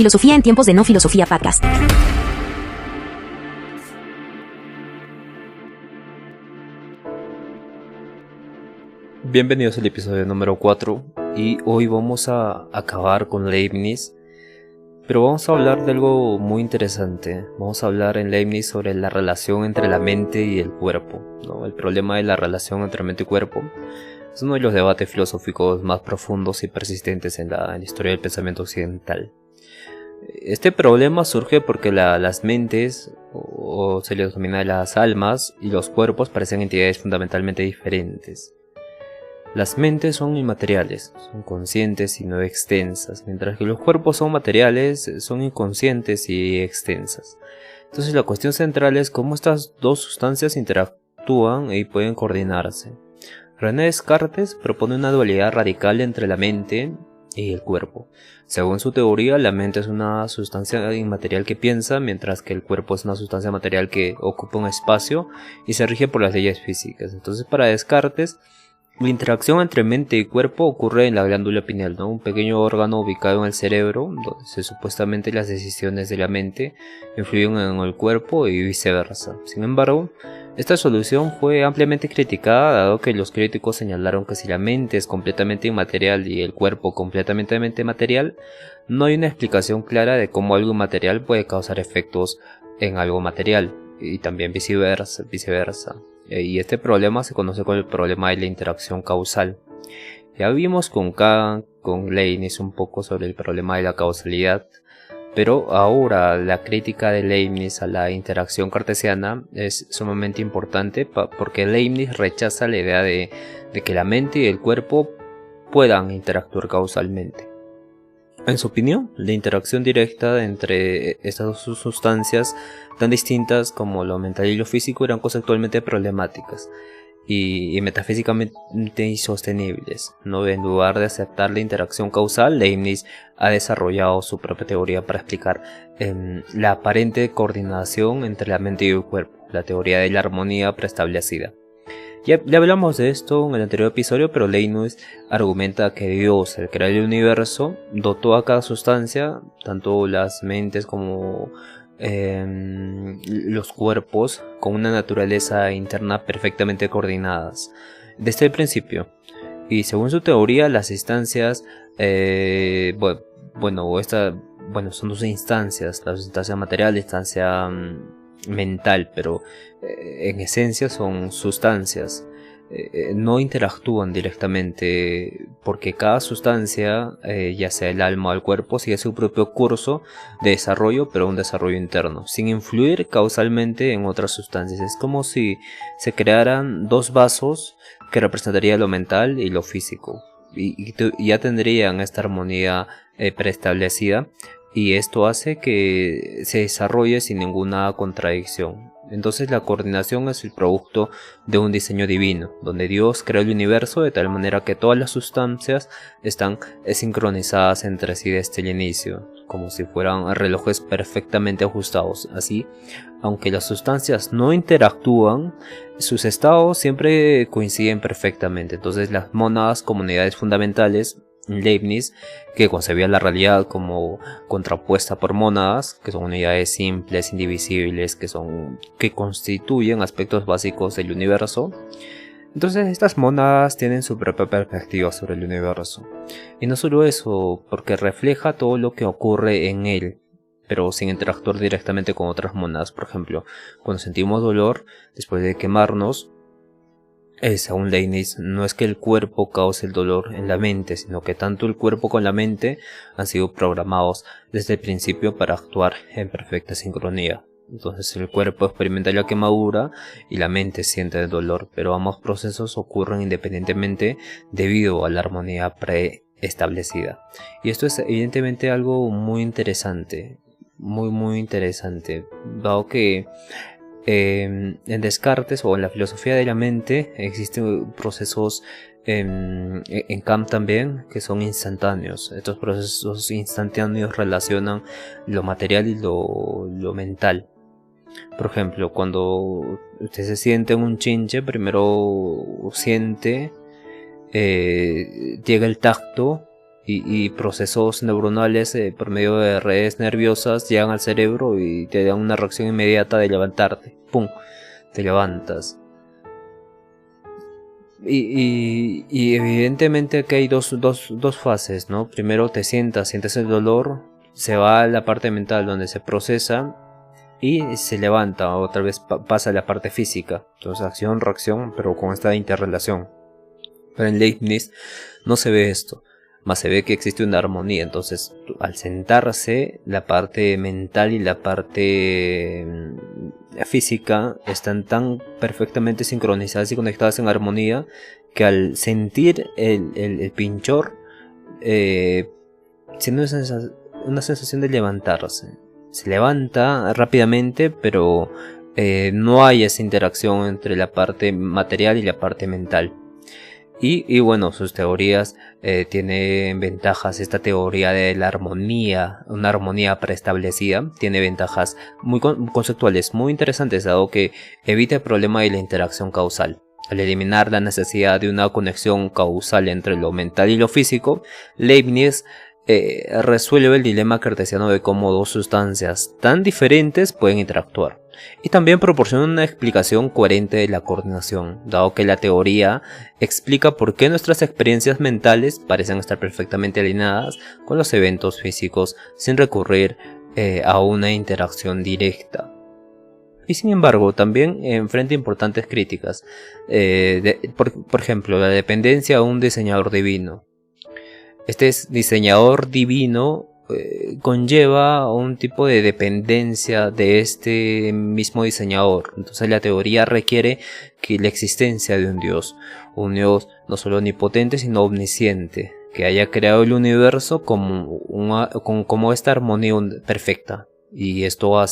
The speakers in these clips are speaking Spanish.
Filosofía en tiempos de no filosofía podcast. Bienvenidos al episodio número 4 y hoy vamos a acabar con Leibniz, pero vamos a hablar de algo muy interesante. Vamos a hablar en Leibniz sobre la relación entre la mente y el cuerpo, ¿no? El problema de la relación entre mente y cuerpo es uno de los debates filosóficos más profundos y persistentes en la historia del pensamiento occidental. Este problema surge porque las mentes, o se les denomina las almas, y los cuerpos parecen entidades fundamentalmente diferentes. Las mentes son inmateriales, son conscientes y no extensas, mientras que los cuerpos son materiales, son inconscientes y extensas. Entonces la cuestión central es cómo estas dos sustancias interactúan y pueden coordinarse. René Descartes propone una dualidad radical entre la mente y el cuerpo. Según su teoría, la mente es una sustancia inmaterial que piensa, mientras que el cuerpo es una sustancia material que ocupa un espacio y se rige por las leyes físicas. Entonces, para Descartes, la interacción entre mente y cuerpo ocurre en la glándula pineal, ¿no? Un pequeño órgano ubicado en el cerebro, donde supuestamente las decisiones de la mente influyen en el cuerpo y viceversa. Sin embargo, esta solución fue ampliamente criticada, dado que los críticos señalaron que si la mente es completamente inmaterial y el cuerpo completamente material, no hay una explicación clara de cómo algo inmaterial puede causar efectos en algo material, y también viceversa. Y este problema se conoce como el problema de la interacción causal. Ya vimos con Kant, con Leibniz un poco sobre el problema de la causalidad, pero ahora la crítica de Leibniz a la interacción cartesiana es sumamente importante porque Leibniz rechaza la idea de que la mente y el cuerpo puedan interactuar causalmente. En su opinión, la interacción directa entre estas dos sustancias tan distintas como lo mental y lo físico eran conceptualmente problemáticas y metafísicamente insostenibles, ¿no? En lugar de aceptar la interacción causal, Leibniz ha desarrollado su propia teoría para explicar la aparente coordinación entre la mente y el cuerpo, la teoría de la armonía preestablecida. Ya hablamos de esto en el anterior episodio, pero Leibniz argumenta que Dios, al crear el universo, dotó a cada sustancia, tanto las mentes como los cuerpos, con una naturaleza interna perfectamente coordinadas desde el principio. Y según su teoría, las instancias, son dos instancias, la instancia material y la instancia mental, pero en esencia son sustancias. No interactúan directamente porque cada sustancia, ya sea el alma o el cuerpo, sigue su propio curso de desarrollo, pero un desarrollo interno, sin influir causalmente en otras sustancias. Es como si se crearan dos vasos que representarían lo mental y lo físico, y ya tendrían esta armonía preestablecida, y esto hace que se desarrolle sin ninguna contradicción. Entonces la coordinación es el producto de un diseño divino, donde Dios creó el universo de tal manera que todas las sustancias están sincronizadas entre sí desde el inicio, como si fueran relojes perfectamente ajustados. Así, aunque las sustancias no interactúan, sus estados siempre coinciden perfectamente. Entonces las mónadas como unidades fundamentales, Leibniz, que concebía la realidad como contrapuesta por mónadas, que son unidades simples, indivisibles, que constituyen aspectos básicos del universo. Entonces estas mónadas tienen su propia perspectiva sobre el universo. Y no solo eso, porque refleja todo lo que ocurre en él, pero sin interactuar directamente con otras mónadas. Por ejemplo, cuando sentimos dolor después de quemarnos, según Leibniz, no es que el cuerpo cause el dolor en la mente, sino que tanto el cuerpo como la mente han sido programados desde el principio para actuar en perfecta sincronía. Entonces el cuerpo experimenta la quemadura y la mente siente el dolor, pero ambos procesos ocurren independientemente debido a la armonía preestablecida. Y esto es evidentemente algo muy interesante, muy interesante, dado que en Descartes o en la filosofía de la mente existen procesos en Kant también que son instantáneos. Estos procesos instantáneos relacionan lo material y lo mental. Por ejemplo, cuando usted se siente en un chinche, primero siente, llega el tacto y procesos neuronales por medio de redes nerviosas llegan al cerebro y te dan una reacción inmediata de levantarte. ¡Pum! Te levantas. Y evidentemente aquí hay dos fases, ¿no? Primero te sientes el dolor, se va a la parte mental donde se procesa y se levanta, otra vez pasa a la parte física. Entonces acción, reacción, pero con esta interrelación. Pero en Leibniz no se ve esto, más se ve que existe una armonía. Entonces al sentarse, la parte mental y la parte física están tan perfectamente sincronizadas y conectadas en armonía que al sentir el pinchor siendo una sensación de levantarse, se levanta rápidamente, pero no hay esa interacción entre la parte material y la parte mental. Y bueno, sus teorías tienen ventajas. Esta teoría de la armonía, una armonía preestablecida, tiene ventajas muy conceptuales, muy interesantes, dado que evita el problema de la interacción causal. Al eliminar la necesidad de una conexión causal entre lo mental y lo físico, Leibniz resuelve el dilema cartesiano de cómo dos sustancias tan diferentes pueden interactuar. Y también proporciona una explicación coherente de la coordinación, dado que la teoría explica por qué nuestras experiencias mentales parecen estar perfectamente alineadas con los eventos físicos sin recurrir a una interacción directa. Y sin embargo, también enfrenta importantes críticas, por ejemplo, la dependencia de un diseñador divino. Este diseñador divino conlleva un tipo de dependencia de este mismo diseñador. Entonces la teoría requiere que la existencia de un Dios no solo omnipotente sino omnisciente, que haya creado el universo como esta armonía perfecta. Y esto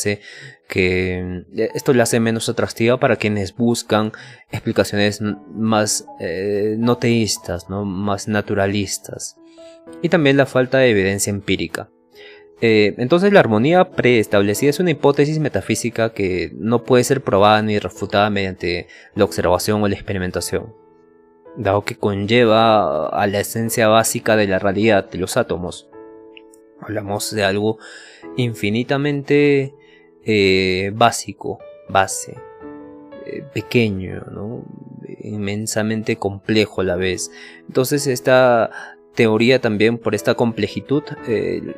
le hace menos atractiva para quienes buscan explicaciones más no teístas, ¿no? Más naturalistas. Y también la falta de evidencia empírica. Entonces la armonía preestablecida es una hipótesis metafísica que no puede ser probada ni refutada mediante la observación o la experimentación, dado que conlleva a la esencia básica de la realidad de los átomos. Hablamos de algo infinitamente base, pequeño, ¿no? Inmensamente complejo a la vez. Entonces esta teoría también, por esta complejitud,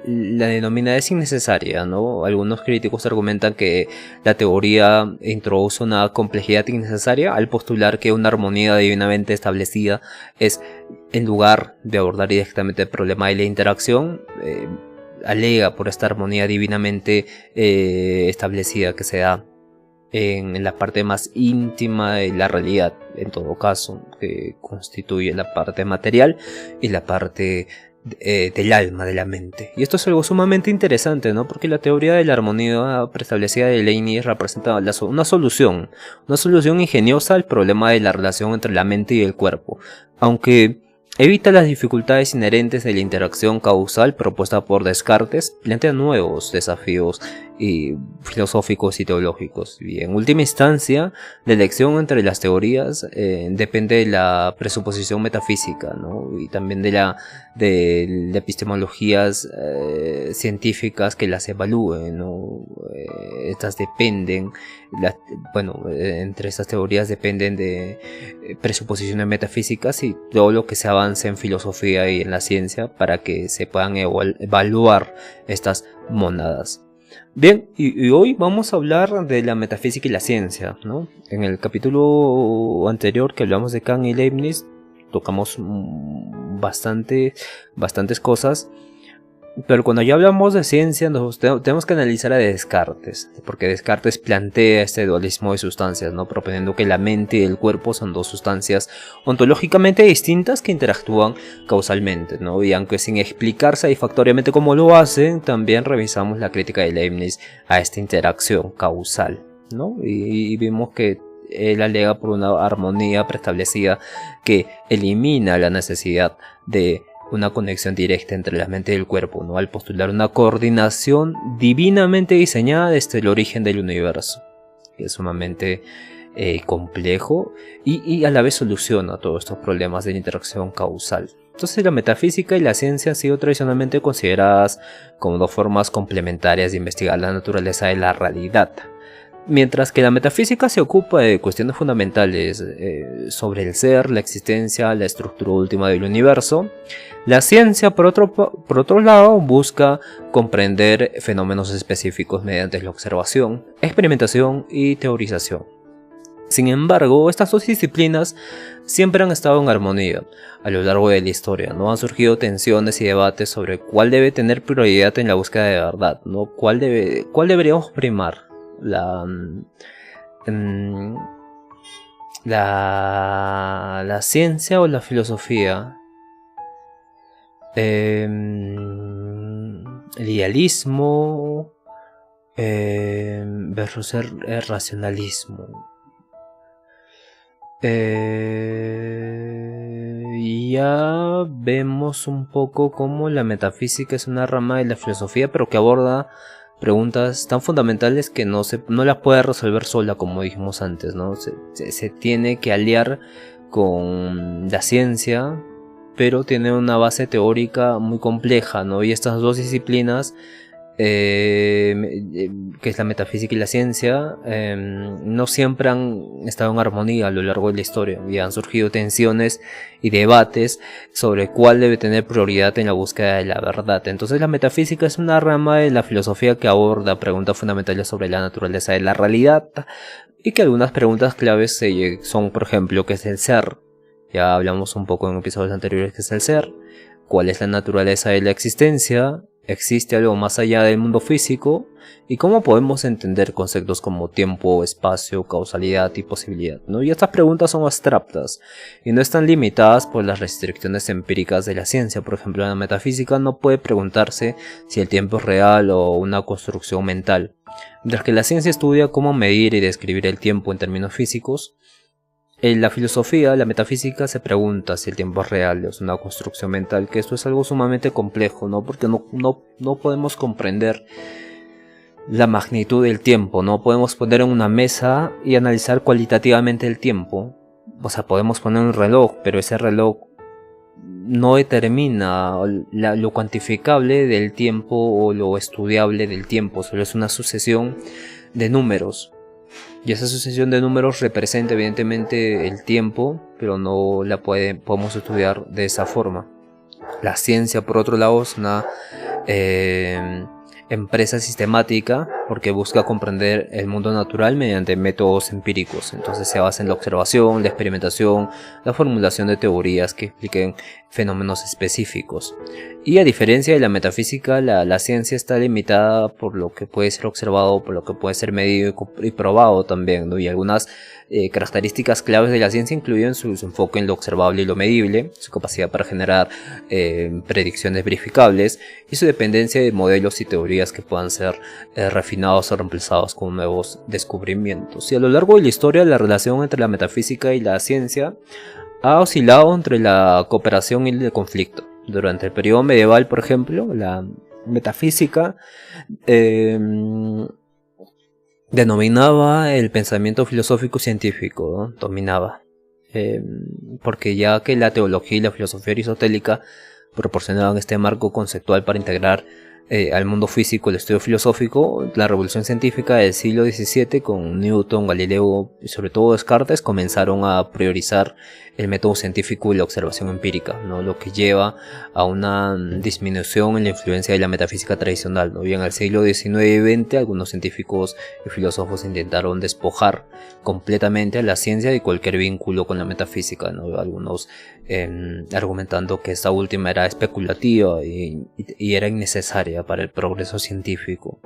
la denomina es innecesaria, ¿no? Algunos críticos argumentan que la teoría introduce una complejidad innecesaria al postular que una armonía divinamente establecida es, en lugar de abordar directamente el problema de la interacción, alega por esta armonía divinamente establecida que se da en la parte más íntima de la realidad, en todo caso, que constituye la parte material y la parte del alma, de la mente. Y esto es algo sumamente interesante, ¿no? Porque la teoría de la armonía preestablecida de Leibniz representa una solución ingeniosa al problema de la relación entre la mente y el cuerpo, aunque evita las dificultades inherentes de la interacción causal propuesta por Descartes, plantea nuevos desafíos filosóficos y teológicos. Y en última instancia, la elección entre las teorías depende de la presuposición metafísica, ¿no? Y también de epistemologías científicas que las evalúen, ¿no? Estas dependen, entre estas teorías dependen de presuposiciones metafísicas y todo lo que se avance en filosofía y en la ciencia para que se puedan evaluar estas mónadas. Bien, y hoy vamos a hablar de la metafísica y la ciencia, ¿no? En el capítulo anterior que hablamos de Kant y Leibniz tocamos bastantes cosas, pero cuando ya hablamos de ciencia tenemos que analizar a Descartes, porque Descartes plantea este dualismo de sustancias, ¿no? Proponiendo que la mente y el cuerpo son dos sustancias ontológicamente distintas que interactúan causalmente, ¿no? Y aunque sin explicar satisfactoriamente cómo lo hacen, también revisamos la crítica de Leibniz a esta interacción causal, ¿no? Y vimos que él alega por una armonía preestablecida que elimina la necesidad de una conexión directa entre la mente y el cuerpo, ¿no? Al postular una coordinación divinamente diseñada desde el origen del universo, que es sumamente complejo y a la vez soluciona todos estos problemas de la interacción causal. Entonces la metafísica y la ciencia han sido tradicionalmente consideradas como dos formas complementarias de investigar la naturaleza de la realidad. Mientras que la metafísica se ocupa de cuestiones fundamentales sobre el ser, la existencia, la estructura última del universo, la ciencia, por otro lado, busca comprender fenómenos específicos mediante la observación, experimentación y teorización. Sin embargo, estas dos disciplinas siempre han estado en armonía a lo largo de la historia, ¿no? Han surgido tensiones y debates sobre cuál debe tener prioridad en la búsqueda de verdad, ¿no? ¿Cuál deberíamos primar? La ciencia o la filosofía, el idealismo versus el racionalismo. Ya vemos un poco cómo la metafísica es una rama de la filosofía, pero que aborda preguntas tan fundamentales que no las puede resolver sola, como dijimos antes, ¿no? Se tiene que aliar con la ciencia, pero tiene una base teórica muy compleja, ¿no? Y estas dos disciplinas, que es la metafísica y la ciencia, no siempre han estado en armonía a lo largo de la historia y han surgido tensiones y debates sobre cuál debe tener prioridad en la búsqueda de la verdad. Entonces la metafísica es una rama de la filosofía que aborda preguntas fundamentales sobre la naturaleza de la realidad y que algunas preguntas claves son, por ejemplo, ¿qué es el ser? Ya hablamos un poco en episodios anteriores qué es el ser, cuál es la naturaleza de la existencia, ¿existe algo más allá del mundo físico? ¿Y cómo podemos entender conceptos como tiempo, espacio, causalidad y posibilidad, ¿no? Y estas preguntas son abstractas y no están limitadas por las restricciones empíricas de la ciencia. Por ejemplo, en la metafísica no puede preguntarse si el tiempo es real o una construcción mental. Mientras que la ciencia estudia cómo medir y describir el tiempo en términos físicos, en la filosofía, la metafísica se pregunta si el tiempo es real o es una construcción mental, que esto es algo sumamente complejo, ¿no? Porque no podemos comprender la magnitud del tiempo, no podemos poner en una mesa y analizar cualitativamente el tiempo. O sea, podemos poner un reloj, pero ese reloj no determina lo cuantificable del tiempo o lo estudiable del tiempo, solo es una sucesión de números. Y esa sucesión de números representa evidentemente el tiempo, pero no la podemos estudiar de esa forma. La ciencia, por otro lado, es una empresa sistemática porque busca comprender el mundo natural mediante métodos empíricos. Entonces se basa en la observación, la experimentación, la formulación de teorías que expliquen fenómenos específicos. Y a diferencia de la metafísica, la ciencia está limitada por lo que puede ser observado, por lo que puede ser medido y probado también, ¿no? Y algunas características claves de la ciencia incluyen su enfoque en lo observable y lo medible, su capacidad para generar predicciones verificables y su dependencia de modelos y teorías que puedan ser refinados o reemplazados con nuevos descubrimientos. Y a lo largo de la historia, la relación entre la metafísica y la ciencia ha oscilado entre la cooperación y el conflicto. Durante el periodo medieval, por ejemplo, la metafísica denominaba el pensamiento filosófico científico, ¿no? Dominaba. Porque ya que la teología y la filosofía aristotélica proporcionaban este marco conceptual para integrar al mundo físico el estudio filosófico, la revolución científica del siglo XVII con Newton, Galileo y sobre todo Descartes comenzaron a priorizar el método científico y la observación empírica, ¿no? Lo que lleva a una disminución en la influencia de la metafísica tradicional, ¿no? Bien, al siglo XIX y XX algunos científicos y filósofos intentaron despojar completamente a la ciencia de cualquier vínculo con la metafísica, ¿no? Algunos argumentando que esta última era especulativa y era innecesaria para el progreso científico.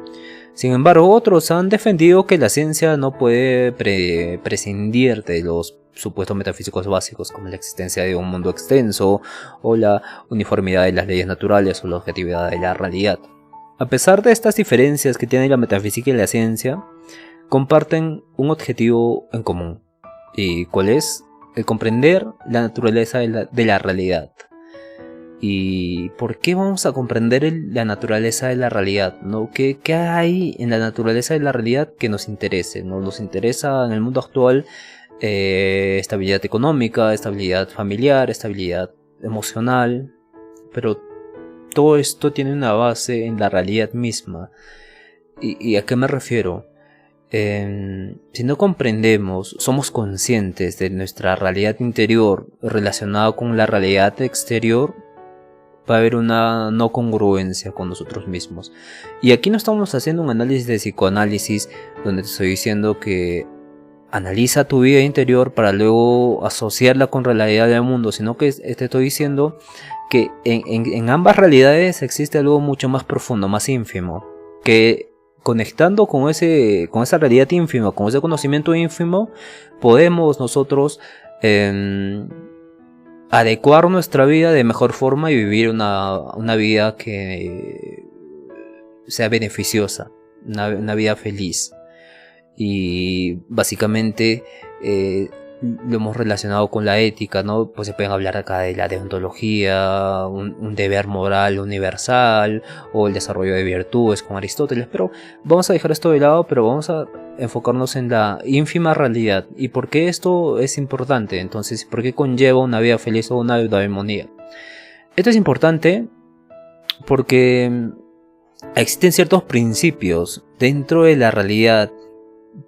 Sin embargo, otros han defendido que la ciencia no puede prescindir de los supuestos metafísicos básicos como la existencia de un mundo extenso o la uniformidad de las leyes naturales o la objetividad de la realidad. A pesar de estas diferencias que tienen la metafísica y la ciencia, comparten un objetivo en común. ¿Y cuál es? El comprender la naturaleza de la realidad. ¿Y por qué vamos a comprender la naturaleza de la realidad, ¿no? ¿Qué hay en la naturaleza de la realidad que nos interese, ¿no? Nos interesa en el mundo actual estabilidad económica, estabilidad familiar, estabilidad emocional, pero todo esto tiene una base en la realidad misma. ¿Y a qué me refiero? Si no comprendemos, somos conscientes de nuestra realidad interior relacionada con la realidad exterior, va a haber una no congruencia con nosotros mismos. Y aquí no estamos haciendo un análisis de psicoanálisis donde te estoy diciendo que analiza tu vida interior para luego asociarla con la realidad del mundo, sino que te estoy diciendo que en ambas realidades existe algo mucho más profundo, más ínfimo, que conectando con esa realidad ínfima, con ese conocimiento ínfimo, podemos nosotros adecuar nuestra vida de mejor forma y vivir una vida que sea beneficiosa, una vida feliz. Y básicamente lo hemos relacionado con la ética, ¿no? Pues se pueden hablar acá de la deontología, un deber moral universal, o el desarrollo de virtudes con Aristóteles, pero vamos a dejar esto de lado, pero vamos a enfocarnos en la ínfima realidad. ¿Y por qué esto es importante? Entonces, ¿por qué conlleva una vida feliz o una eudaimonia? Esto es importante porque existen ciertos principios dentro de la realidad,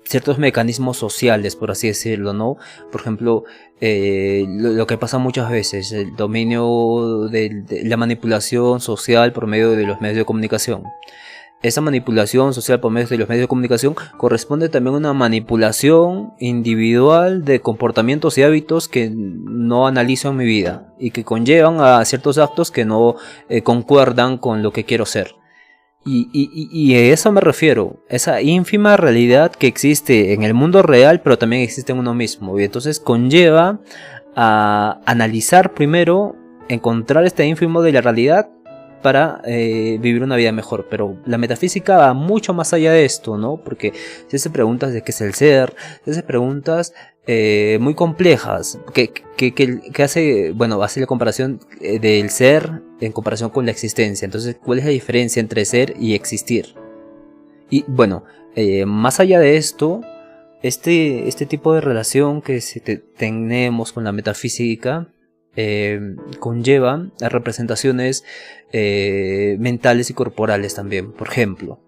ciertos mecanismos sociales, por así decirlo, ¿no? Por ejemplo, lo que pasa muchas veces, el dominio de la manipulación social por medio de los medios de comunicación. Esa manipulación social por medio de los medios de comunicación corresponde también a una manipulación individual de comportamientos y hábitos que no analizo en mi vida y que conllevan a ciertos actos que no concuerdan con lo que quiero ser. Y a eso me refiero, esa ínfima realidad que existe en el mundo real, pero también existe en uno mismo. Y entonces conlleva a analizar primero, encontrar este ínfimo de la realidad para vivir una vida mejor. Pero la metafísica va mucho más allá de esto, ¿no? Porque si hace preguntas de qué es el ser, si hace preguntas muy complejas, que hace, bueno, hace la comparación del ser en comparación con la existencia. Entonces, ¿cuál es la diferencia entre ser y existir? Y bueno, más allá de esto, este tipo de relación que tenemos con la metafísica conlleva a representaciones mentales y corporales también. Por ejemplo,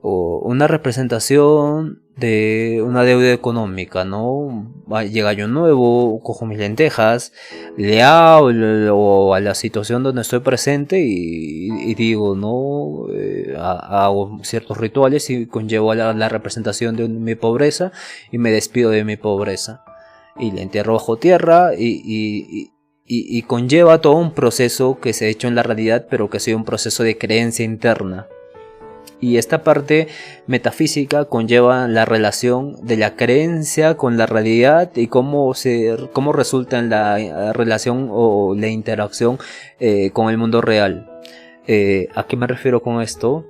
o una representación de una deuda económica, ¿no? Llega año nuevo, cojo mis lentejas, le hablo a la situación donde estoy presente y digo, ¿no? Hago ciertos rituales y conllevo a la representación de mi pobreza y me despido de mi pobreza. Y le entierro bajo tierra y conlleva todo un proceso que se ha hecho en la realidad, pero que ha sido un proceso de creencia interna. Y esta parte metafísica conlleva la relación de la creencia con la realidad y cómo resulta en la relación o la interacción con el mundo real. ¿A qué me refiero con esto?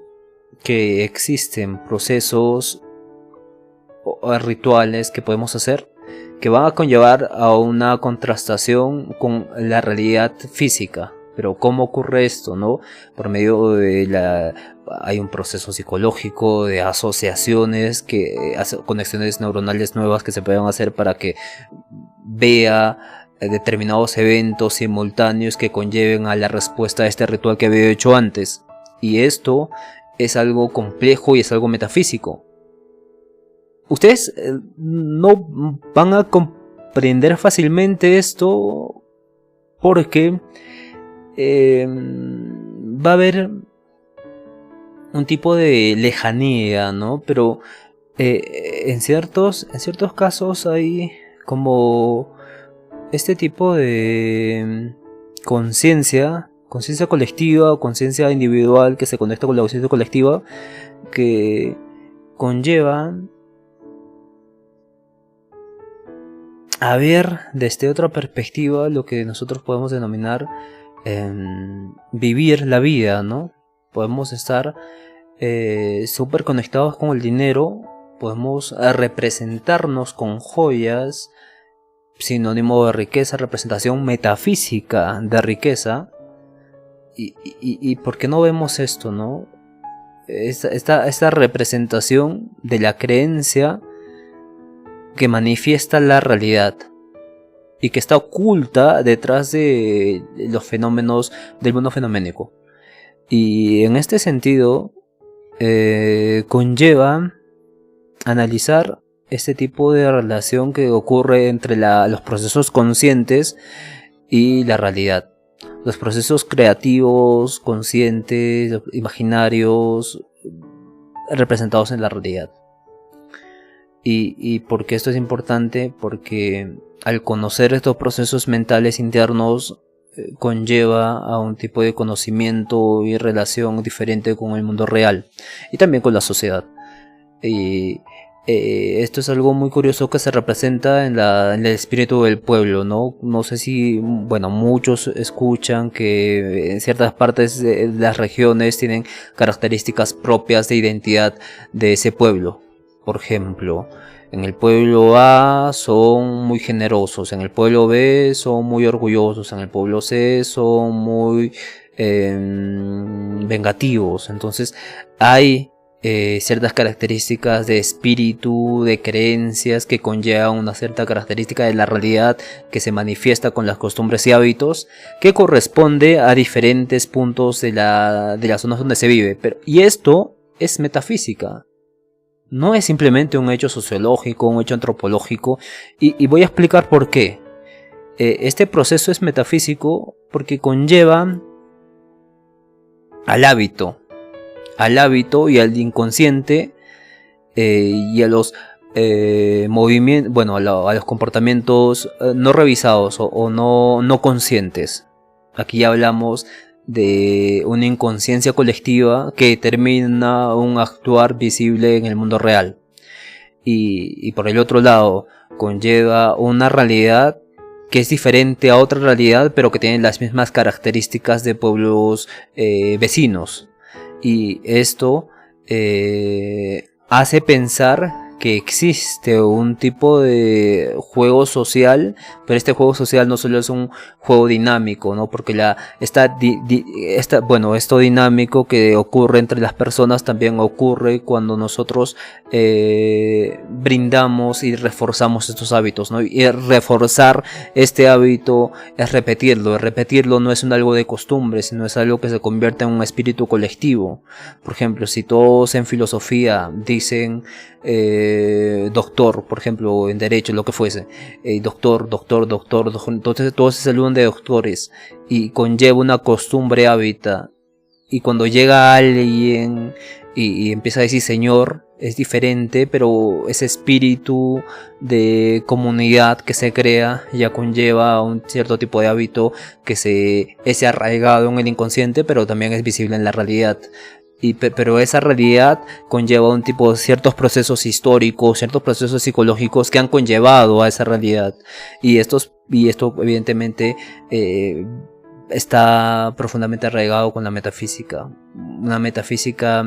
Que existen procesos o rituales que podemos hacer que van a conllevar a una contrastación con la realidad física. Pero ¿cómo ocurre esto, no? Por medio de hay un proceso psicológico de asociaciones, conexiones neuronales nuevas que se pueden hacer para que vea determinados eventos simultáneos que conlleven a la respuesta a este ritual que había hecho antes. Y esto es algo complejo y es algo metafísico. Ustedes no van a comprender fácilmente esto porque va a haber un tipo de lejanía, ¿no? Pero en ciertos casos hay como este tipo de conciencia colectiva o conciencia individual que se conecta con la conciencia colectiva que conlleva a ver desde otra perspectiva lo que nosotros podemos denominar vivir la vida, ¿no? Podemos estar súper conectados con el dinero, podemos representarnos con joyas, sinónimo de riqueza, representación metafísica de riqueza, ¿Y por qué no vemos esto, no? Esta representación de la creencia que manifiesta la realidad y que está oculta detrás de los fenómenos del mundo fenoménico. Y en este sentido conlleva analizar este tipo de relación que ocurre entre los procesos conscientes y la realidad. Los procesos creativos, conscientes, imaginarios, representados en la realidad. ¿Y por qué esto es importante? Porque al conocer estos procesos mentales internos conlleva a un tipo de conocimiento y relación diferente con el mundo real y también con la sociedad. Y esto es algo muy curioso que se representa en el espíritu del pueblo, ¿no? No sé si, bueno, muchos escuchan que en ciertas partes de las regiones tienen características propias de identidad de ese pueblo. Por ejemplo, en el pueblo A son muy generosos, en el pueblo B son muy orgullosos, en el pueblo C son muy vengativos. Entonces hay ciertas características de espíritu, de creencias que conllevan una cierta característica de la realidad que se manifiesta con las costumbres y hábitos que corresponde a diferentes puntos de las zonas donde se vive. Y esto es metafísica. No es simplemente un hecho sociológico, un hecho antropológico, y voy a explicar por qué. Este proceso es metafísico porque conlleva al hábito y al inconsciente y a los movimientos, bueno, a los comportamientos no revisados o no conscientes. Aquí ya hablamos de una inconsciencia colectiva que determina un actuar visible en el mundo real. Y por el otro lado, conlleva una realidad que es diferente a otra realidad, pero que tiene las mismas características de pueblos vecinos. Y esto hace pensar que existe un tipo de juego social, pero este juego social no solo es un juego dinámico, ¿no? Porque esto dinámico que ocurre entre las personas también ocurre cuando nosotros brindamos y reforzamos estos hábitos, ¿no? Y reforzar este hábito es repetirlo. Repetirlo no es algo de costumbre, sino es algo que se convierte en un espíritu colectivo. Por ejemplo, si todos en filosofía dicen doctor, por ejemplo, en derecho, lo que fuese, doctor, entonces todos se saludan de doctores y conlleva una costumbre hábita, y cuando llega alguien y empieza a decir señor, es diferente, pero ese espíritu de comunidad que se crea ya conlleva un cierto tipo de hábito que es arraigado en el inconsciente, pero también es visible en la realidad. Pero esa realidad conlleva un tipo de ciertos procesos históricos, ciertos procesos psicológicos que han conllevado a esa realidad. Y esto evidentemente está profundamente arraigado con la metafísica. Una metafísica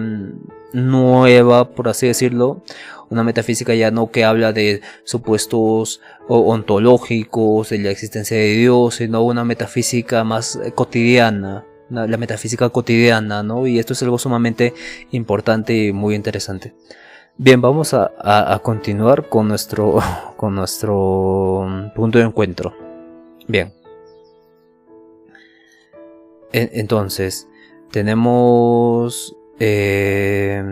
nueva, por así decirlo. Una metafísica ya no que habla de supuestos ontológicos, de la existencia de Dios, sino una metafísica más cotidiana. La metafísica cotidiana, ¿no? Y esto es algo sumamente importante y muy interesante. Bien, vamos a continuar con nuestro punto de encuentro. Bien. Entonces, tenemos el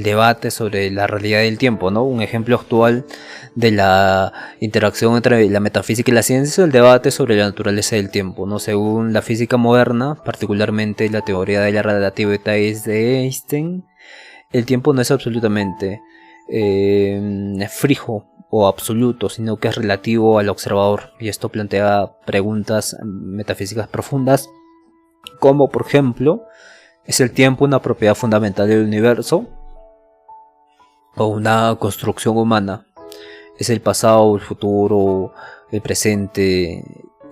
debate sobre la realidad del tiempo, ¿no? Un ejemplo actual de la interacción entre la metafísica y la ciencia es el debate sobre la naturaleza del tiempo, ¿no? Según la física moderna, particularmente la teoría de la relatividad de Einstein, el tiempo no es absolutamente fijo o absoluto, sino que es relativo al observador, y esto plantea preguntas metafísicas profundas, como por ejemplo, ¿es el tiempo una propiedad fundamental del universo o una construcción humana? ¿Es el pasado, el futuro, el presente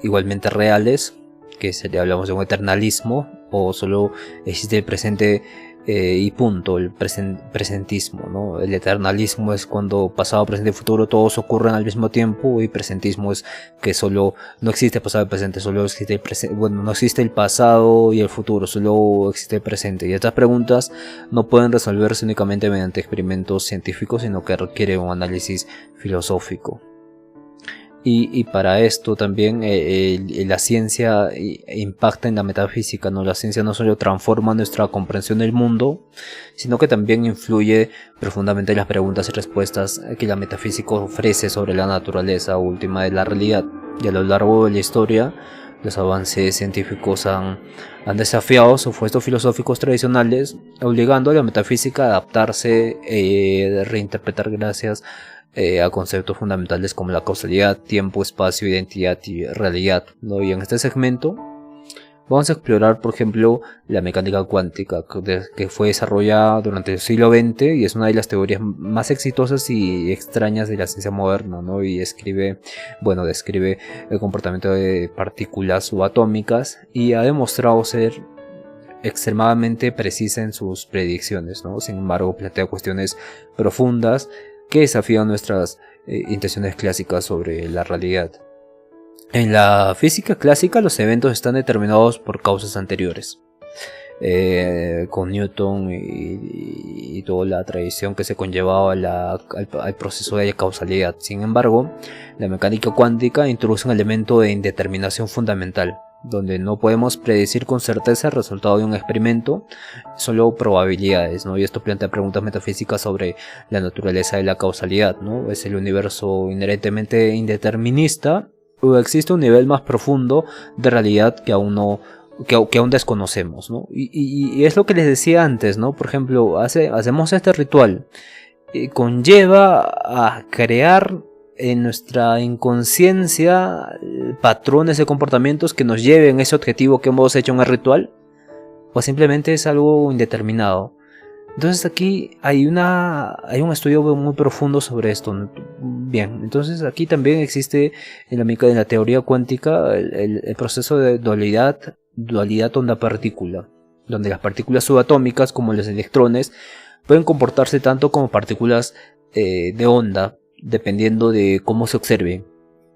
igualmente reales? Que hablamos de un eternalismo, o solo existe el presente y punto, el presentismo, ¿no? El eternalismo es cuando pasado, presente y futuro todos ocurren al mismo tiempo, y presentismo es que solo no existe pasado y presente, solo existe el presente, bueno, no existe el pasado y el futuro, solo existe el presente. Y estas preguntas no pueden resolverse únicamente mediante experimentos científicos, sino que requieren un análisis filosófico. Y para esto también la ciencia impacta en la metafísica, ¿no? La ciencia no solo transforma nuestra comprensión del mundo, sino que también influye profundamente en las preguntas y respuestas que la metafísica ofrece sobre la naturaleza última de la realidad. Y a lo largo de la historia, los avances científicos han desafiado supuestos filosóficos tradicionales, obligando a la metafísica a adaptarse, reinterpretar gracias a conceptos fundamentales como la causalidad, tiempo, espacio, identidad y realidad, ¿no? Y en este segmento vamos a explorar, por ejemplo, la mecánica cuántica, que fue desarrollada durante el siglo XX y es una de las teorías más exitosas y extrañas de la ciencia moderna, ¿no? Y describe el comportamiento de partículas subatómicas y ha demostrado ser extremadamente precisa en sus predicciones, ¿no? Sin embargo, plantea cuestiones profundas que desafían nuestras intenciones clásicas sobre la realidad. En la física clásica los eventos están determinados por causas anteriores, con Newton y toda la tradición que se conllevaba al proceso de causalidad. Sin embargo, la mecánica cuántica introduce un elemento de indeterminación fundamental, donde no podemos predecir con certeza el resultado de un experimento, solo probabilidades, ¿no? Y esto plantea preguntas metafísicas sobre la naturaleza de la causalidad, ¿no? ¿Es el universo inherentemente indeterminista o existe un nivel más profundo de realidad que aún desconocemos, ¿no? Y es lo que les decía antes, ¿no? Por ejemplo, hacemos este ritual, conlleva a crear en nuestra inconsciencia patrones de comportamientos que nos lleven a ese objetivo que hemos hecho en el ritual, o simplemente es algo indeterminado. Entonces aquí hay un estudio muy profundo sobre esto. Bien, entonces aquí también existe en la teoría cuántica el proceso de dualidad onda-partícula, donde las partículas subatómicas, como los electrones, pueden comportarse tanto como partículas de onda, dependiendo de cómo se observe.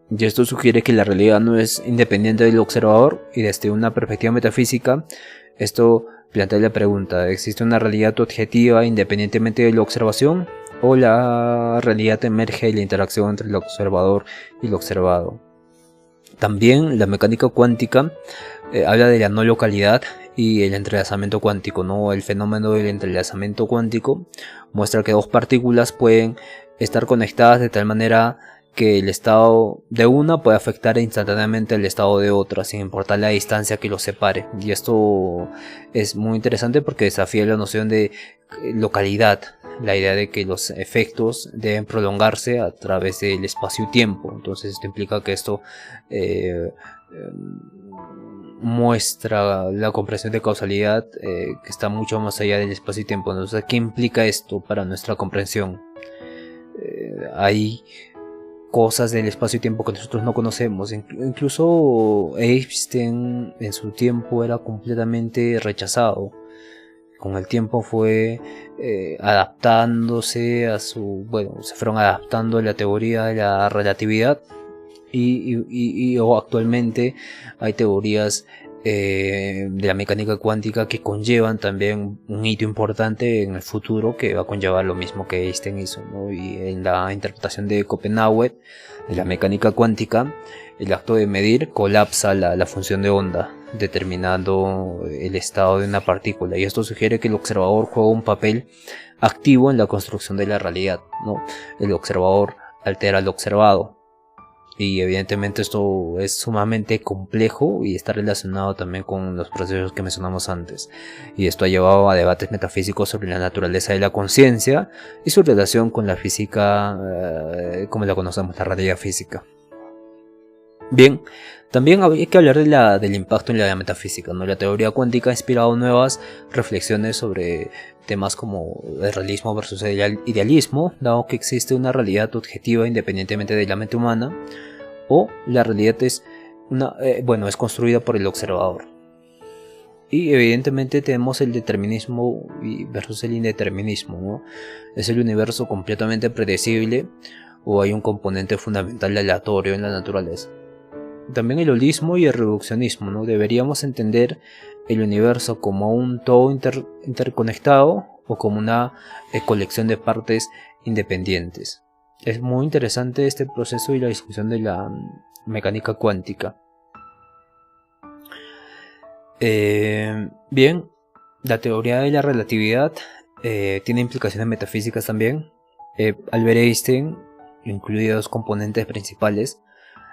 Y esto sugiere que la realidad no es independiente del observador, y desde una perspectiva metafísica, esto plantea la pregunta: ¿existe una realidad objetiva independientemente de la observación? ¿O la realidad emerge de la interacción entre el observador y lo observado? También la mecánica cuántica habla de la no localidad y el entrelazamiento cuántico, ¿no? El fenómeno del entrelazamiento cuántico muestra que dos partículas pueden estar conectadas de tal manera que el estado de una puede afectar instantáneamente el estado de otra, sin importar la distancia que los separe. Y esto es muy interesante porque desafía la noción de localidad, la idea de que los efectos deben prolongarse a través del espacio-tiempo. Entonces esto implica que esto muestra la comprensión de causalidad que está mucho más allá del espacio y tiempo. Entonces, ¿qué implica esto para nuestra comprensión? Hay cosas del espacio y tiempo que nosotros no conocemos. Incluso Einstein en su tiempo era completamente rechazado. Con el tiempo fue adaptándose se fueron adaptando a la teoría de la relatividad. Y actualmente hay teorías de la mecánica cuántica que conllevan también un hito importante en el futuro, que va a conllevar lo mismo que Einstein hizo, ¿no? Y en la interpretación de Copenhague de la mecánica cuántica, el acto de medir colapsa la función de onda, determinando el estado de una partícula, y esto sugiere que el observador juega un papel activo en la construcción de la realidad, ¿no? El observador altera al observado. Y evidentemente esto es sumamente complejo y está relacionado también con los procesos que mencionamos antes. Y esto ha llevado a debates metafísicos sobre la naturaleza de la conciencia y su relación con la física, como la conocemos, la realidad física. Bien, también hay que hablar del impacto en la metafísica, ¿no? La teoría cuántica ha inspirado nuevas reflexiones sobre temas como el realismo versus el idealismo, dado que existe una realidad objetiva independientemente de la mente humana, o la realidad es construida por el observador. Y evidentemente tenemos el determinismo versus el indeterminismo, ¿no? ¿Es el universo completamente predecible o hay un componente fundamental aleatorio en la naturaleza? También el holismo y el reduccionismo, ¿no? Deberíamos entender el universo como un todo interconectado o como una colección de partes independientes. Es muy interesante este proceso y la discusión de la mecánica cuántica. Bien, la teoría de la relatividad tiene implicaciones metafísicas también. Albert Einstein incluye dos componentes principales: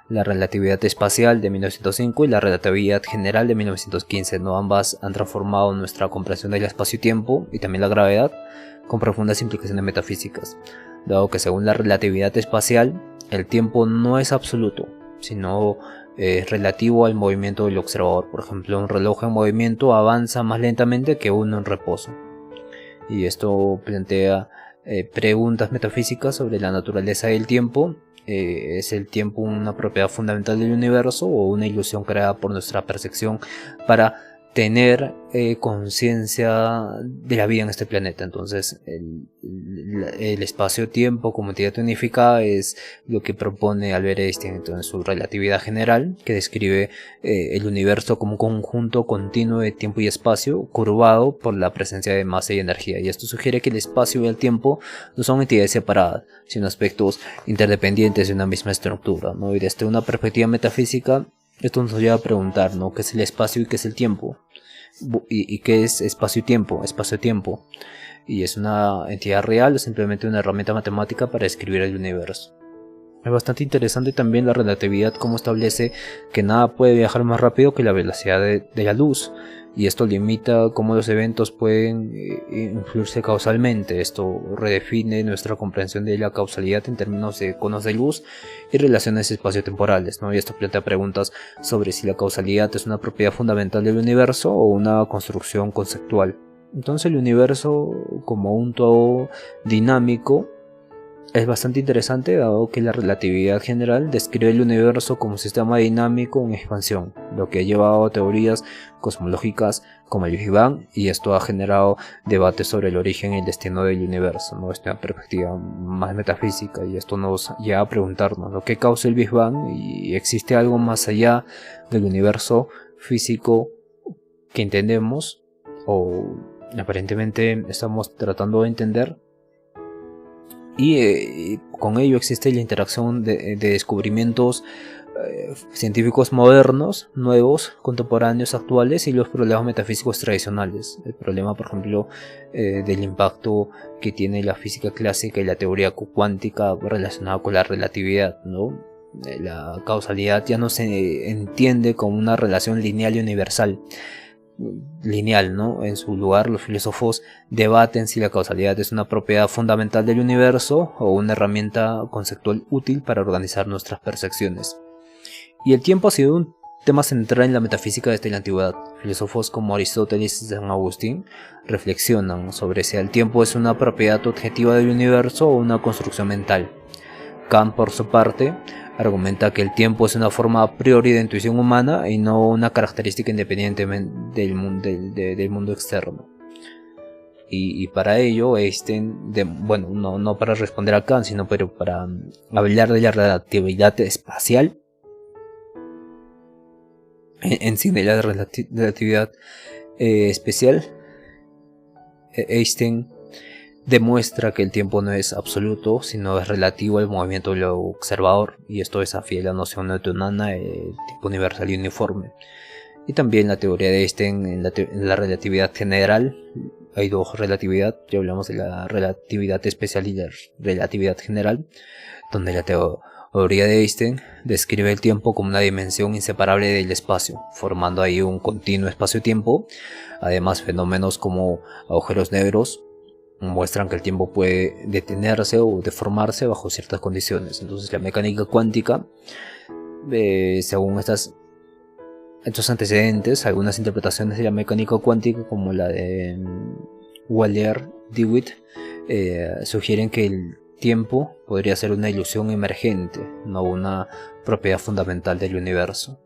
la relatividad espacial de 1905 y la relatividad general de 1915, ¿no? Ambas han transformado nuestra comprensión del espacio-tiempo y también la gravedad con profundas implicaciones metafísicas, dado que según la relatividad espacial, el tiempo no es absoluto, sino es relativo al movimiento del observador. Por ejemplo, un reloj en movimiento avanza más lentamente que uno en reposo. Y esto plantea preguntas metafísicas sobre la naturaleza del tiempo. ¿Es el tiempo una propiedad fundamental del universo o una ilusión creada por nuestra percepción para tener conciencia de la vida en este planeta? Entonces el espacio-tiempo como entidad unificada es lo que propone Albert Einstein en su relatividad general, que describe el universo como un conjunto continuo de tiempo y espacio curvado por la presencia de masa y energía, y esto sugiere que el espacio y el tiempo no son entidades separadas, sino aspectos interdependientes de una misma estructura, ¿no? Y desde una perspectiva metafísica, esto nos lleva a preguntar, ¿no?, ¿qué es el espacio y qué es el tiempo? ¿Y qué es espacio-tiempo? Espacio-tiempo. ¿Y es una entidad real o simplemente una herramienta matemática para describir el universo? Es bastante interesante también la relatividad, cómo establece que nada puede viajar más rápido que la velocidad de la luz, y esto limita cómo los eventos pueden influirse causalmente. Esto redefine nuestra comprensión de la causalidad en términos de conos de luz y relaciones espaciotemporales, ¿no? Y esto plantea preguntas sobre si la causalidad es una propiedad fundamental del universo o una construcción conceptual. Entonces el universo como un todo dinámico es bastante interesante, dado que la relatividad general describe el universo como un sistema dinámico en expansión, lo que ha llevado a teorías cosmológicas como el Big Bang, y esto ha generado debates sobre el origen y el destino del universo, ¿no? Es una perspectiva más metafísica, y esto nos lleva a preguntarnos, ¿no?, ¿qué causa el Big Bang? ¿Y existe algo más allá del universo físico que entendemos o aparentemente estamos tratando de entender? Y con ello existe la interacción de descubrimientos científicos modernos, nuevos, contemporáneos, actuales, y los problemas metafísicos tradicionales. El problema, por ejemplo, del impacto que tiene la física clásica y la teoría cuántica relacionada con la relatividad, ¿no? La causalidad ya no se entiende como una relación lineal y universal. Lineal, ¿no? En su lugar, los filósofos debaten si la causalidad es una propiedad fundamental del universo o una herramienta conceptual útil para organizar nuestras percepciones. Y el tiempo ha sido un tema central en la metafísica desde la antigüedad. Filósofos como Aristóteles y San Agustín reflexionan sobre si el tiempo es una propiedad objetiva del universo o una construcción mental. Kant, por su parte, argumenta que el tiempo es una forma a priori de intuición humana y no una característica independiente del mundo externo. Y para ello, Einstein, no para responder a Kant, sino para hablar de la relatividad espacial, en sí de la relatividad especial, Einstein demuestra que el tiempo no es absoluto, sino es relativo al movimiento del observador, y esto desafía la noción newtoniana de tiempo universal y uniforme. Y también la teoría de Einstein en la relatividad general. Hay dos relatividades, ya hablamos de la relatividad especial y la relatividad general, donde la teoría de Einstein describe el tiempo como una dimensión inseparable del espacio, formando ahí un continuo espacio-tiempo. Además, fenómenos como agujeros negros muestran que el tiempo puede detenerse o deformarse bajo ciertas condiciones. Entonces la mecánica cuántica, según estos antecedentes, algunas interpretaciones de la mecánica cuántica, como la de Waller-DeWitt, sugieren que el tiempo podría ser una ilusión emergente, no una propiedad fundamental del universo.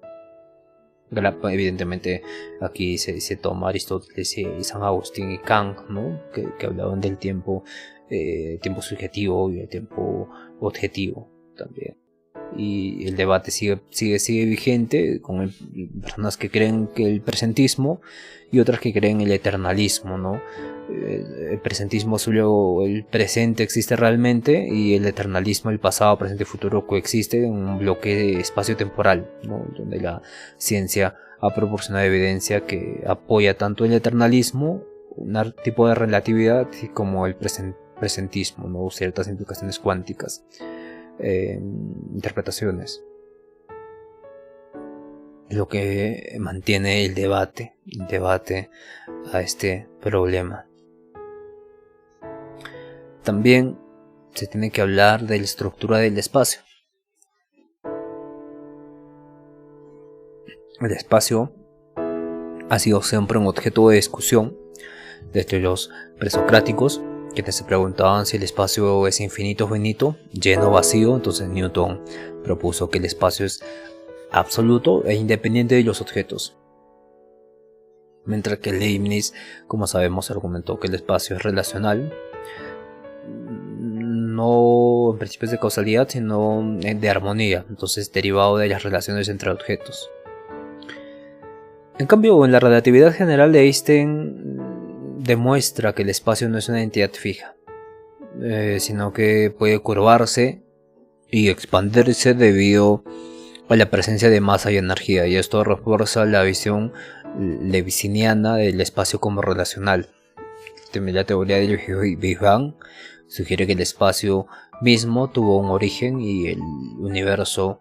Evidentemente aquí se toma Aristóteles y San Agustín y Kant, ¿no? que hablaban del tiempo subjetivo y el tiempo objetivo también. Y el debate sigue vigente con personas que creen que el presentismo y otras que creen el eternalismo, ¿no? El presentismo solo el presente existe realmente, y el eternalismo, el pasado, presente y futuro, coexiste en un bloque espacio-temporal, ¿no? Donde la ciencia ha proporcionado evidencia que apoya tanto el eternalismo, un tipo de relatividad, como el presentismo, ¿no? Ciertas implicaciones cuánticas, interpretaciones, lo que mantiene el debate a este problema. También se tiene que hablar de la estructura del espacio. El espacio ha sido siempre un objeto de discusión desde los presocráticos, quienes se preguntaban si el espacio es infinito o finito, lleno o vacío. Entonces Newton propuso que el espacio es absoluto e independiente de los objetos, mientras que Leibniz, como sabemos, argumentó que el espacio es relacional, no en principios de causalidad, sino de armonía, entonces derivado de las relaciones entre objetos. En cambio, en la relatividad general de Einstein demuestra que el espacio no es una entidad fija, sino que puede curvarse y expandirse debido a la presencia de masa y energía, y esto refuerza la visión levitsiniana del espacio como relacional. La teoría del Big Bang sugiere que el espacio mismo tuvo un origen y el universo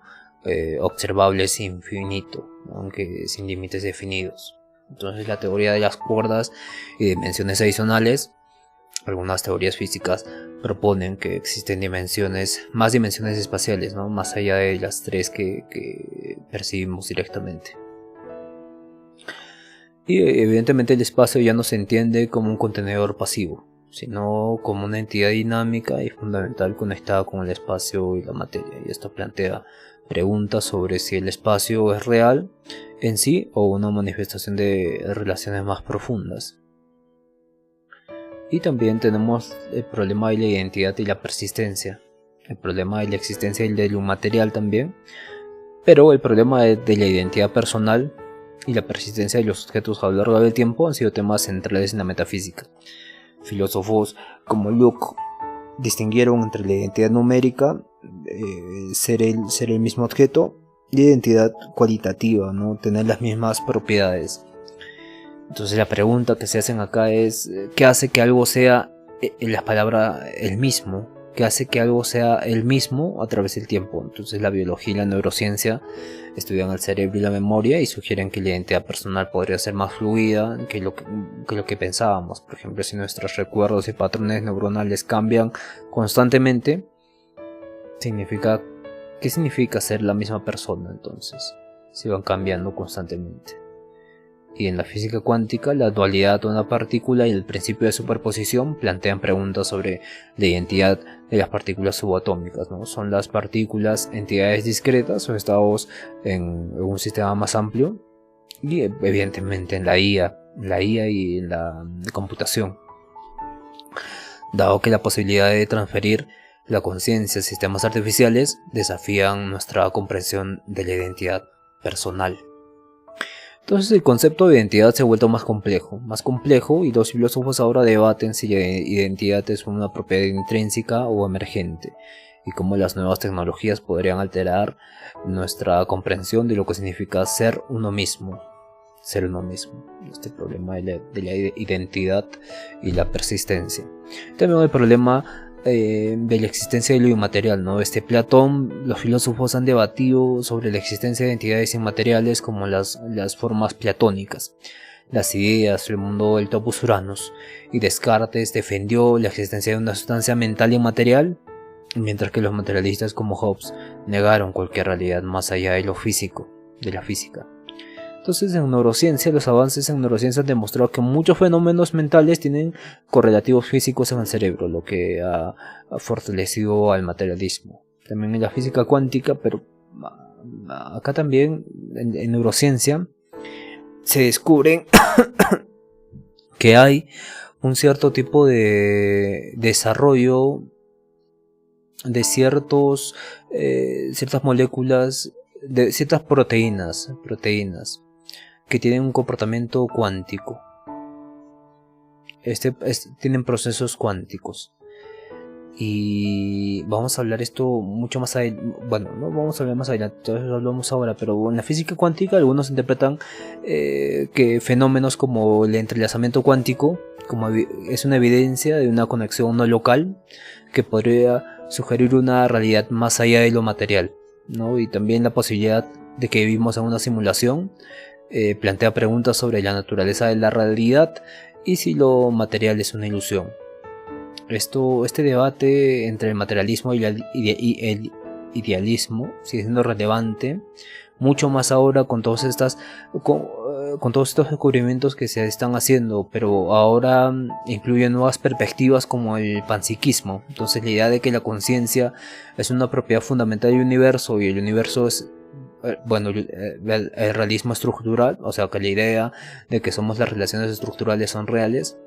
observable es infinito, aunque sin límites definidos. Entonces la teoría de las cuerdas y dimensiones adicionales, algunas teorías físicas proponen que existen más dimensiones espaciales, ¿no? Más allá de las tres que percibimos directamente. Y evidentemente el espacio ya no se entiende como un contenedor pasivo, sino como una entidad dinámica y fundamental conectada con el espacio y la materia. Y esto plantea preguntas sobre si el espacio es real en sí o una manifestación de relaciones más profundas. Y también tenemos el problema de la identidad y la persistencia, el problema de la existencia y de lo material también, pero el problema de la identidad personal y la persistencia de los objetos a lo largo del tiempo han sido temas centrales en la metafísica. Filósofos como Locke distinguieron entre la identidad numérica, ser el mismo objeto, y identidad cualitativa, ¿no? Tener las mismas propiedades. Entonces la pregunta que se hacen acá es ¿qué hace que algo sea la palabra el mismo? ¿Qué hace que algo sea el mismo a través del tiempo? Entonces la biología y la neurociencia estudian el cerebro y la memoria y sugieren que la identidad personal podría ser más fluida que lo que pensábamos. Por ejemplo, si nuestros recuerdos y patrones neuronales cambian constantemente, ¿qué significa ser la misma persona entonces? Si van cambiando constantemente. Y en la física cuántica, la dualidad de una partícula y el principio de superposición plantean preguntas sobre la identidad de las partículas subatómicas, ¿no? ¿Son las partículas entidades discretas o estados en un sistema más amplio? Y evidentemente en la IA y en la computación, dado que la posibilidad de transferir la conciencia a sistemas artificiales desafían nuestra comprensión de la identidad personal. Entonces el concepto de identidad se ha vuelto más complejo, y los filósofos ahora debaten si la identidad es una propiedad intrínseca o emergente, y cómo las nuevas tecnologías podrían alterar nuestra comprensión de lo que significa ser uno mismo. Este problema de la identidad y la persistencia. También el problema de la existencia de lo inmaterial, ¿no? Platón, los filósofos han debatido sobre la existencia de entidades inmateriales como las formas platónicas, las ideas, el mundo del topos uranus, y Descartes defendió la existencia de una sustancia mental inmaterial, mientras que los materialistas como Hobbes negaron cualquier realidad más allá de lo físico, de la física. Entonces en neurociencia, los avances en neurociencia han demostrado que muchos fenómenos mentales tienen correlativos físicos en el cerebro, lo que ha fortalecido al materialismo. También en la física cuántica, pero acá también en neurociencia se descubren que hay un cierto tipo de desarrollo de ciertas moléculas, de ciertas proteínas que tienen un comportamiento cuántico. Tienen procesos cuánticos. Y vamos a hablar esto mucho más adelante. Bueno, no vamos a hablar más adelante, lo hablamos ahora, pero en la física cuántica algunos interpretan que fenómenos como el entrelazamiento cuántico es una evidencia de una conexión no local que podría sugerir una realidad más allá de lo material, ¿no? Y también la posibilidad de que vivimos en una simulación plantea preguntas sobre la naturaleza de la realidad y si lo material es una ilusión. Este debate entre el materialismo y el idealismo sigue siendo relevante, mucho más ahora con todos estos descubrimientos que se están haciendo, pero ahora incluyen nuevas perspectivas como el panpsiquismo. Entonces la idea de que la conciencia es una propiedad fundamental del universo y el universo es el realismo estructural, o sea que la idea de que las relaciones estructurales son reales.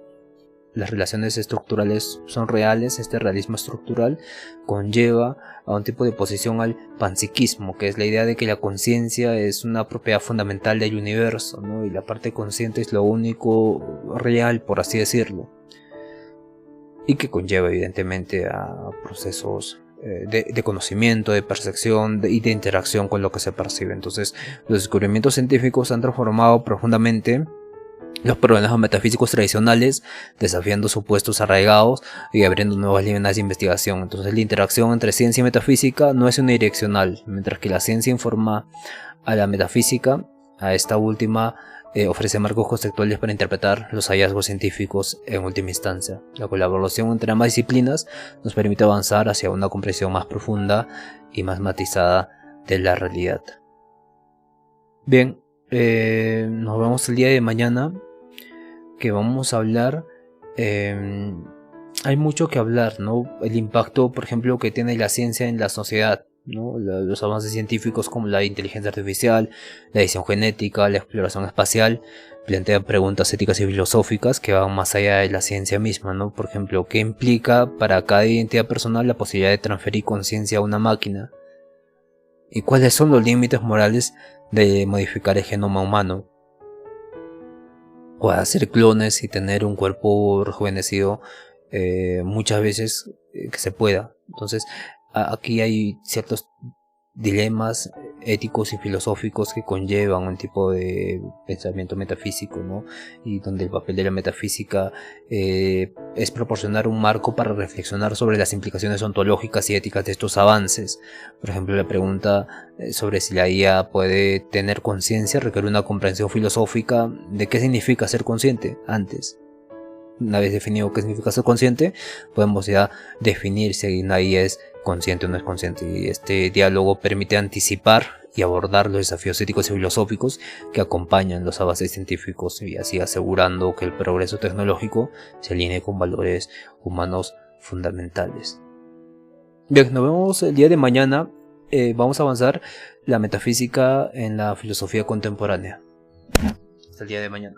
Las relaciones estructurales son reales. Este realismo estructural conlleva a un tipo de oposición al panpsiquismo, que es la idea de que la conciencia es una propiedad fundamental del universo, ¿no? Y la parte consciente es lo único real, por así decirlo, y que conlleva evidentemente a procesos de conocimiento, de percepción y de interacción con lo que se percibe. Entonces los descubrimientos científicos han transformado profundamente los problemas metafísicos tradicionales, desafiando supuestos arraigados y abriendo nuevas líneas de investigación. Entonces la interacción entre ciencia y metafísica no es unidireccional, mientras que la ciencia informa a la metafísica, a esta última ofrece marcos conceptuales para interpretar los hallazgos científicos en última instancia. La colaboración entre ambas disciplinas nos permite avanzar hacia una comprensión más profunda y más matizada de la realidad. Bien, nos vemos el día de mañana, que vamos a hablar, hay mucho que hablar, ¿no? El impacto, por ejemplo, que tiene la ciencia en la sociedad, ¿no? Los avances científicos como la inteligencia artificial, la edición genética, la exploración espacial, plantean preguntas éticas y filosóficas que van más allá de la ciencia misma, ¿no? Por ejemplo, ¿qué implica para cada identidad personal la posibilidad de transferir conciencia a una máquina? ¿Y cuáles son los límites morales de modificar el genoma humano? O hacer clones y tener un cuerpo rejuvenecido muchas veces que se pueda. Entonces aquí hay ciertos dilemas éticos y filosóficos que conllevan un tipo de pensamiento metafísico, ¿no? Y donde el papel de la metafísica es proporcionar un marco para reflexionar sobre las implicaciones ontológicas y éticas de estos avances. Por ejemplo, la pregunta sobre si la IA puede tener conciencia requiere una comprensión filosófica de qué significa ser consciente antes. Una vez definido qué significa ser consciente, podemos ya definir si una IA es consciente o no es consciente, y este diálogo permite anticipar y abordar los desafíos éticos y filosóficos que acompañan los avances científicos, y así asegurando que el progreso tecnológico se alinee con valores humanos fundamentales. Bien, nos vemos el día de mañana. Vamos a avanzar la metafísica en la filosofía contemporánea. Hasta el día de mañana.